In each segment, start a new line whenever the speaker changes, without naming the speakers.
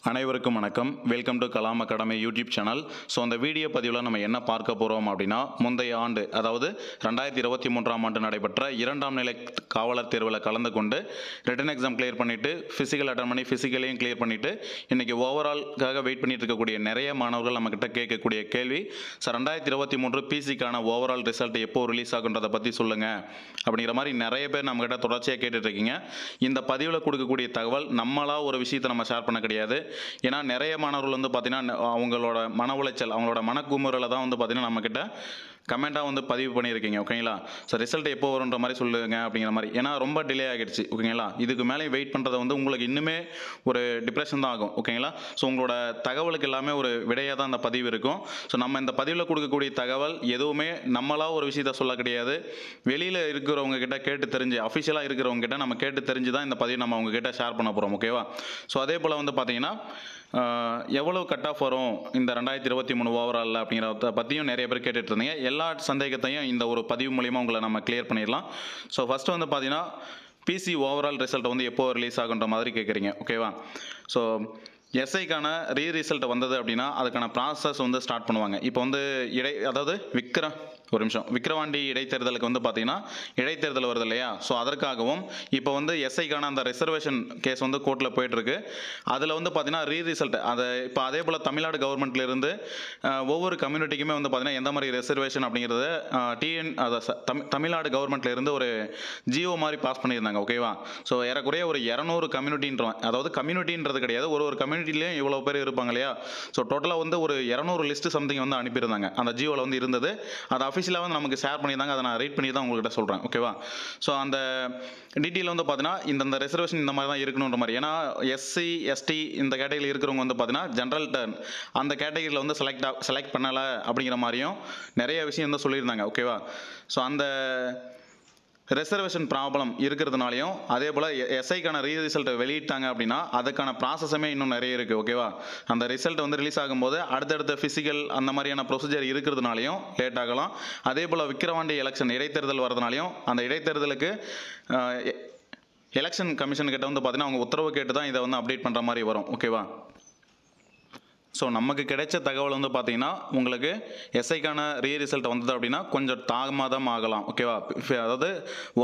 அனைவருக்கும் வணக்கம். Welcome to Kalam academy YouTube channel. So அந்த வீடியோ பதிவில் நம்ம என்ன பார்க்க போகிறோம் அப்படின்னா, முந்தைய ஆண்டு அதாவது 2023ஆம் ஆண்டு நடைபெற்ற 2ஆம் நிலை காவலர் தேர்வில் கலந்து கொண்டு ரிட்டன் எக்ஸாம் கிளியர் பண்ணிவிட்டு ஃபிசிக்கல் அட்டன் பண்ணி ஃபிசிக்கலையும் கிளியர் பண்ணிவிட்டு இன்றைக்கி ஓவரால்காக வெயிட் பண்ணிட்டு இருக்கக்கூடிய நிறைய மாணவர்கள் நம்மக்கிட்ட கேட்கக்கூடிய கேள்வி, சார் 2023 பிசிக்கான ஓவரால் ரிசல்ட் எப்போ ரிலீஸ் ஆகுன்றதை பற்றி சொல்லுங்கள் அப்படிங்கிற மாதிரி நிறைய பேர் நம்மக்கிட்ட தொடர்ச்சியாக கேட்டுட்ருக்கீங்க. இந்த பதிவில் கொடுக்கக்கூடிய தகவல் நம்மளாக ஒரு விஷயத்தை நம்ம ஷேர் பண்ண கிடையாது. ஏன்னா நிறைய மாணவர்கள் வந்து பார்த்தீங்கன்னா அவங்களோட மன உளைச்சல், அவங்களோட மனக்குமுறலை தான் வந்து பார்த்தீங்கன்னா நம்மக்கிட்ட கமெண்ட்டாக வந்து பதிவு பண்ணியிருக்கீங்க. ஓகேங்களா? ஸோ ரிசல்ட் எப்போ வருன்ற மாதிரி சொல்லுங்க அப்படிங்கிற மாதிரி. ஏன்னா ரொம்ப டிலே ஆகிடுச்சு. ஓகேங்களா? இதுக்கு மேலே வெயிட் பண்ணுறதை வந்து உங்களுக்கு இன்னுமே ஒரு டிப்ரெஷன் தான் ஆகும். ஓகேங்களா? ஸோ உங்களோட தகவலுக்கு எல்லாமே ஒரு விடையாக தான் அந்த பதிவு இருக்கும். ஸோ நம்ம இந்த பதிவில் கொடுக்கக்கூடிய தகவல் எதுவுமே நம்மளாக ஒரு விஷயத்த சொல்ல கிடையாது. வெளியில் இருக்கிறவங்க கிட்ட கேட்டு தெரிஞ்சு, அஃபிஷியலாக இருக்கிறவங்க கிட்ட நம்ம கேட்டு தெரிஞ்சு தான் இந்த பதிவு நம்ம அவங்க கிட்ட ஷேர் பண்ண போகிறோம். ஓகேவா? ஸோ அதே போல் வந்து பார்த்தீங்கன்னா எவ்வளோ கட் ஆஃப் வரும் இந்த 2023 ஓவராலில் அப்படிங்கிறத பற்றியும் நிறைய பேர் கேட்டுட்டு இருந்தீங்க. எல்லா சந்தேகத்தையும் இந்த ஒரு பதிவு மூலிமா உங்களை நம்ம கிளியர் பண்ணிடலாம். ஸோ ஃபஸ்ட்டு வந்து பார்த்தீங்கன்னா பிசி ஓவரால் ரிசல்ட் வந்து எப்போ ரிலீஸ் ஆகுன்ற மாதிரி கேட்குறீங்க. ஓகேவா? ஸோ எஸ்ஐக்கான ரிசல்ட் வந்தது அப்படின்னா அதுக்கான ப்ராசஸ் வந்து ஸ்டார்ட் பண்ணுவாங்க. இப்போ வந்து அதாவது விக்கிரவாண்டி இடைத்தேர்தலுக்கு வந்து பார்த்தீங்கன்னா இடைத்தேர்தல் வருது இல்லையா? ஸோ அதற்காகவும் இப்போ வந்து எஸ்ஐக்கான அந்த ரிசர்வேஷன் கேஸ் வந்து கோர்ட்டில் போயிட்டுருக்கு. அதில் வந்து பார்த்தீங்கன்னா ரிசல்ட் அதை இப்போ அதே போல் தமிழ்நாடு கவர்மெண்ட்லேருந்து ஒவ்வொரு கம்யூனிட்டிக்குமே வந்து பார்த்தீங்கன்னா எந்த மாதிரி ரிசர்வேஷன் அப்படிங்கிறத தமிழ்நாடு கவர்மெண்ட்லேருந்து ஒரு ஜியோ மாதிரி பாஸ் பண்ணியிருந்தாங்க. ஓகேவா? ஸோ ஏறக்குறைய ஒரு 200 கம்யூனிட்டின்றோம். அதாவது கம்யூனிட்டின்றது கிடையாது, ஒரு கம்யூனிட்டிலையும் இவ்வளோ பேர் இருப்பாங்க இல்லையா? ஸோ டோட்டலாக வந்து ஒரு 200 லிஸ்ட்டு சம்திங் வந்து அனுப்பியிருந்தாங்க. அந்த ஜியோவில் வந்து இருந்தது. அது அஃபிஷியலாக வந்து நமக்கு ஷேர் பண்ணியிருந்தாங்க. அதை நான் ரீட் பண்ணி தான் உங்கள்கிட்ட சொல்கிறேன். ஓகேவா? ஸோ அந்த டீட்டெயில் வந்து பார்த்தீங்கன்னா இந்த ரிசர்வேஷன் இந்த மாதிரி தான் இருக்கணுன்ற மாதிரி. ஏன்னா எஸ்சி எஸ்டி இந்த கேட்டகரியில் இருக்கிறவங்க வந்து பார்த்தீங்கன்னா ஜென்ரல் டர்ன் அந்த கேட்டகரியில் வந்து செலக்ட் பண்ணலை அப்படிங்கிற மாதிரியும் நிறைய விஷயம் வந்து சொல்லியிருந்தாங்க. ஓகேவா? ஸோ அந்த ரிசர்வேஷன் ப்ராப்ளம் இருக்கிறதுனாலையும் அதே போல் எஸ்ஐக்கான ரிசல்ட்டை வெளியிட்டாங்க அப்படின்னா அதுக்கான ப்ராசஸுமே இன்னும் நிறைய இருக்குது. ஓகேவா? அந்த ரிசல்ட் வந்து ரிலீஸ் ஆகும்போது அடுத்தடுத்த ஃபிசிக்கல் அந்த மாதிரியான ப்ரொசீஜர் இருக்கிறதுனாலையும் லேட் ஆகலாம். அதே போல் விக்கிரவாண்டி எலெக்ஷன் இடைத்தேர்தல் வரதுனாலையும் அந்த இடைத்தேர்தலுக்கு எலெக்ஷன் கமிஷன் கிட்ட வந்து பார்த்தீங்கன்னா அவங்க உத்தரவு கேட்டு தான் இதை வந்து அப்டேட் பண்ணுற மாதிரி வரும். ஓகேவா? ஸோ நமக்கு கிடைச்ச தகவல் வந்து பார்த்தீங்கன்னா உங்களுக்கு எஸ்ஐக்கான ரிசல்ட் வந்தது அப்படின்னா கொஞ்சம் தாமதம் ஆகலாம். ஓகேவா? அதாவது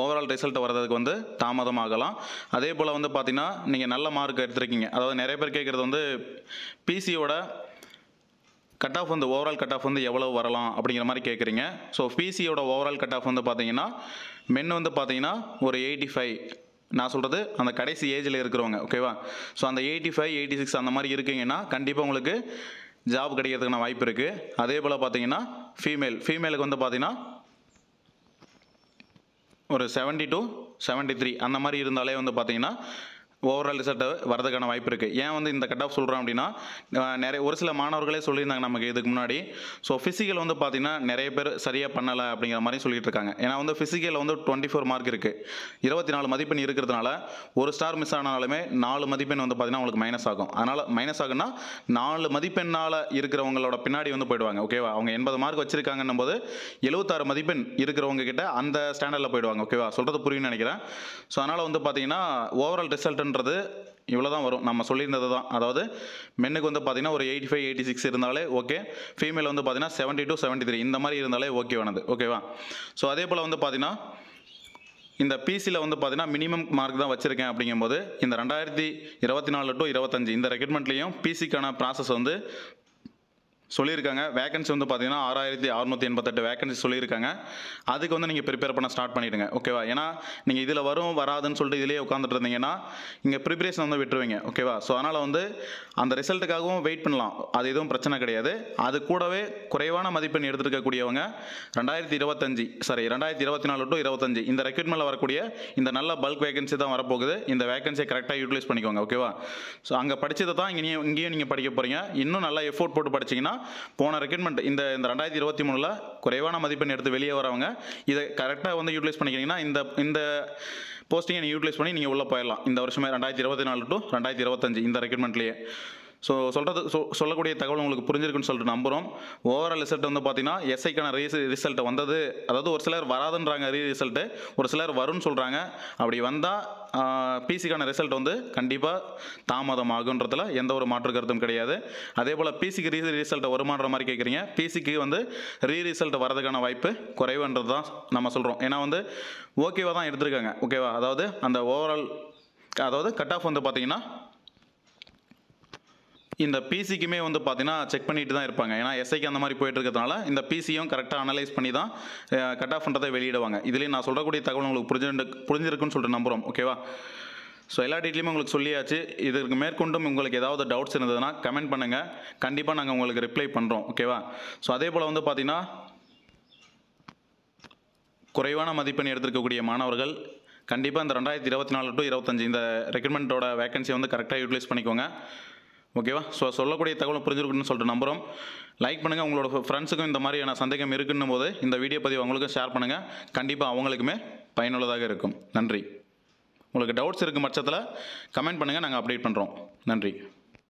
ஓவரால் ரிசல்ட் வர்றதுக்கு வந்து தாமதம் ஆகலாம். அதே போல் வந்து பார்த்தீங்கன்னா நீங்கள் நல்ல மார்க் எடுத்திருக்கீங்க. அதாவது நிறைய பேர் கேட்குறது வந்து பிசியோட கட் ஆஃப் வந்து ஓவரால் கட் ஆஃப் வந்து எவ்வளோ வரலாம் அப்படிங்கிற மாதிரி கேட்குறீங்க. ஸோ பிசியோட ஓவரால் கட் ஆஃப் வந்து பார்த்தீங்கன்னா மென் வந்து பார்த்தீங்கன்னா ஒரு 85, நான் சொல்கிறது அந்த கடைசி ஏஜில் இருக்கிறவங்க. ஓகேவா? ஸோ அந்த 85, 86 அந்த மாதிரி இருக்கீங்கன்னா கண்டிப்பாக உங்களுக்கு ஜாப் கிடைக்கிறதுக்கான வாய்ப்பு இருக்குது. அதே போல் பார்த்தீங்கன்னா ஃபீமேலுக்கு வந்து பார்த்தீங்கன்னா ஒரு 70 to 73 அந்த மாதிரி இருந்தாலே வந்து பார்த்தீங்கன்னா ஓவரால் ரிசல்ட்டு வரதுக்கான வாய்ப்பு இருக்குது. ஏன் வந்து இந்த கட் ஆஃப் சொல்கிறோம் அப்படின்னா ஒரு சில மாணவர்களே சொல்லியிருந்தாங்க நமக்கு இதுக்கு முன்னாடி. ஸோ ஃபிசிக்கல் வந்து பார்த்திங்கன்னா நிறைய பேர் சரியாக பண்ணலை அப்படிங்கிற மாதிரி சொல்லிட்டு இருக்காங்க. ஏன்னா வந்து ஃபிசிக்கலில் வந்து 24 மார்க் இருக்குது, 24 மதிப்பெண் இருக்கிறதுனால ஒரு ஸ்டார் மிஸ் ஆனாலுமே 4 மதிப்பெண் வந்து பார்த்திங்கன்னா உங்களுக்கு மைனஸ் ஆகும். அதனால் மைனஸ் ஆகுன்னா 4 மதிப்பெண்ணால் இருக்கிறவங்களோட பின்னாடி வந்து போயிடுவாங்க. ஓகேவா? அவங்க 80 மார்க் வச்சுருக்காங்கன்னும் போது 76 மதிப்பெண் இருக்கிறவங்க கிட்ட அந்த ஸ்டாண்டர்டில் போயிடுவாங்க. ஓகேவா? சொல்கிறது புரியும்னு நினைக்கிறேன். ஸோ அதனால் வந்து பார்த்திங்கன்னா ஓவரால் ரிசல்ட் இவ்வளோ தான் வரும். நம்ம சொல்லியிருந்தது தான். அதாவது மென்னுக்கு வந்து பார்த்தீங்கன்னா ஒரு 85, 86 இருந்தாலே ஓகே. ஃபீமேல் வந்து பார்த்தீங்கன்னா 70 to 73 இந்த மாதிரி இருந்தாலே ஓகேவானது. ஓகேவா? ஸோ அதே போல் வந்து பார்த்தீங்கன்னா இந்த பிசியில் வந்து பார்த்தீங்கன்னா மினிமம் மார்க் தான் வச்சுருக்கேன் அப்படிங்கும்போது இந்த 2024 to 25 இந்த ரெக்ரூட்மெண்ட்லேயும் பிசிக்கான ப்ராசஸ் வந்து சொல்லியிருக்காங்க. வேகன்சி வந்து பார்த்தீங்கன்னா 6688 வேகன்சி சொல்லியிருக்காங்க. அதுக்கு வந்து நீங்கள் ப்ரிப்பேர் பண்ண ஸ்டார்ட் பண்ணிவிடுங்க. ஓகேவா? ஏன்னா நீங்கள் இதில் வராதுன்னு சொல்லிட்டு இதிலே உட்காந்துட்டு இருந்தீங்கன்னா இங்கே ப்ரிப்பரேஷன் வந்து விட்டுருவீங்க. ஓகேவா? ஸோ அதனால் வந்து அந்த ரிசல்ட்டுக்காகவும் வெயிட் பண்ணலாம், அது எதுவும் பிரச்சனை கிடையாது. அது கூடவே குறைவான மதிப்பெண் எடுத்துருக்கக்கூடியவங்க 2024 to 25 இந்த ரெக்ரூட்மெண்ட்டில் வரக்கூடிய இந்த நல்ல பல்க் வேகன்சி தான் வரப்போகுது. இந்த வேகன்சியை கரெக்டாக யூட்டிலைஸ் பண்ணிக்கோங்க. ஓகேவா? ஸோ அங்கே படித்ததை தான் இங்கேயும் நீங்கள் படிக்க போகிறீங்க. இன்னும் நல்லா எஃபோர்ட் போட்டு படிச்சிங்கன்னா போன ரெக்ரூட்மெண்ட் இந்த 2023 குறைவான மதிப்பெண் எடுத்து வெளியே வரவங்க இதை கரெக்டாக வந்து யூட்டிலைஸ் பண்ணிக்கிறீங்கன்னா இந்த போஸ்டிங்கை நீங்கள் யூட்டிலைஸ் பண்ணி நீங்கள் உள்ளே போயிடலாம். இந்த வருஷமே 2024 to 2025 இந்த ரெக்ரூட்மெண்ட்லேயே. ஸோ சொல்லக்கூடிய தகவல் உங்களுக்கு புரிஞ்சிருக்குன்னு சொல்லிட்டு நம்புகிறோம். ஓவரால் ரிசல்ட் வந்து பார்த்தீங்கன்னா எஸ்ஐக்கான ரிசல்ட் வந்தது, அதாவது ஒரு சிலர் வராதுன்றாங்க ரிசல்ட்டு, ஒரு சிலர் வரும்னு சொல்கிறாங்க. அப்படி வந்தால் பிசிக்கான ரிசல்ட் வந்து கண்டிப்பாக தாமதமாகுன்றதுல எந்த ஒரு மாற்று கருத்தும் கிடையாது. அதே போல் பிசிக்கு ரிசல்ட் வருமானன்ற மாதிரி கேட்குறீங்க. பிசிக்கு வந்து ரிசல்ட் வரதுக்கான வாய்ப்பு குறைவுன்றது தான் நம்ம சொல்கிறோம். ஏன்னா வந்து ஓகேவா தான் எடுத்திருக்காங்க. ஓகேவா, அதாவது அந்த ஓவரால் அதாவது கட் ஆஃப் வந்து பார்த்தீங்கன்னா இந்த பிசிக்குமே வந்து பார்த்தீங்கன்னா செக் பண்ணிட்டு தான் இருப்பாங்க. ஏன்னா எஸ்ஐக்கு அந்த மாதிரி போயிட்டு இருக்கிறதுனால இந்த பிசியும் கரெக்டாக அனலைஸ் பண்ணி தான் கட் ஆஃப்ன்றதை வெளியிடுவாங்க. இதுலேயும் நான் சொல்லக்கூடிய தகவல் உங்களுக்கு புரிஞ்சிருக்குன்னு சொல்லிட்டு நம்புகிறோம். ஓகேவா, ஸோ எல்லா டீட்டெயிலுமே உங்களுக்கு சொல்லியாச்சு. இதற்கு மேற்கொண்டும் உங்களுக்கு ஏதாவது டவுட்ஸ் இருந்ததுன்னா கமெண்ட் பண்ணுங்கள், கண்டிப்பாக நாங்கள் உங்களுக்கு ரிப்ளை பண்ணுறோம். ஓகேவா, ஸோ அதே போல் வந்து பார்த்தீங்கன்னா குறைவான மதிப்பெண் எடுத்திருக்கக்கூடிய மாணவர்கள் கண்டிப்பாக இந்த 2024 to 25 இந்த ரெக்ரூட்மெண்ட்டோட வேகன்சியை வந்து கரெக்டாக யூட்டிலைஸ் பண்ணிக்கோங்க. ஓகேவா, ஸோ சொல்லக்கூடிய தகவல் புரிஞ்சிருக்குன்னு சொல்லிட்டு நம்புகிறோம். லைக் பண்ணுங்கள், உங்களோட ஃப்ரெண்ட்ஸுக்கும் இந்த மாதிரியான சந்தேகம் இருக்குன்னும் போது இந்த வீடியோ பதிவு அவங்களுக்கும் ஷேர் பண்ணுங்கள். கண்டிப்பாக அவங்களுக்குமே பயனுள்ளதாக இருக்கும். நன்றி. உங்களுக்கு டவுட்ஸ் இருக்கும் பட்சத்தில் கமெண்ட் பண்ணுங்கள், நாங்கள் அப்டேட் பண்ணுறோம். நன்றி.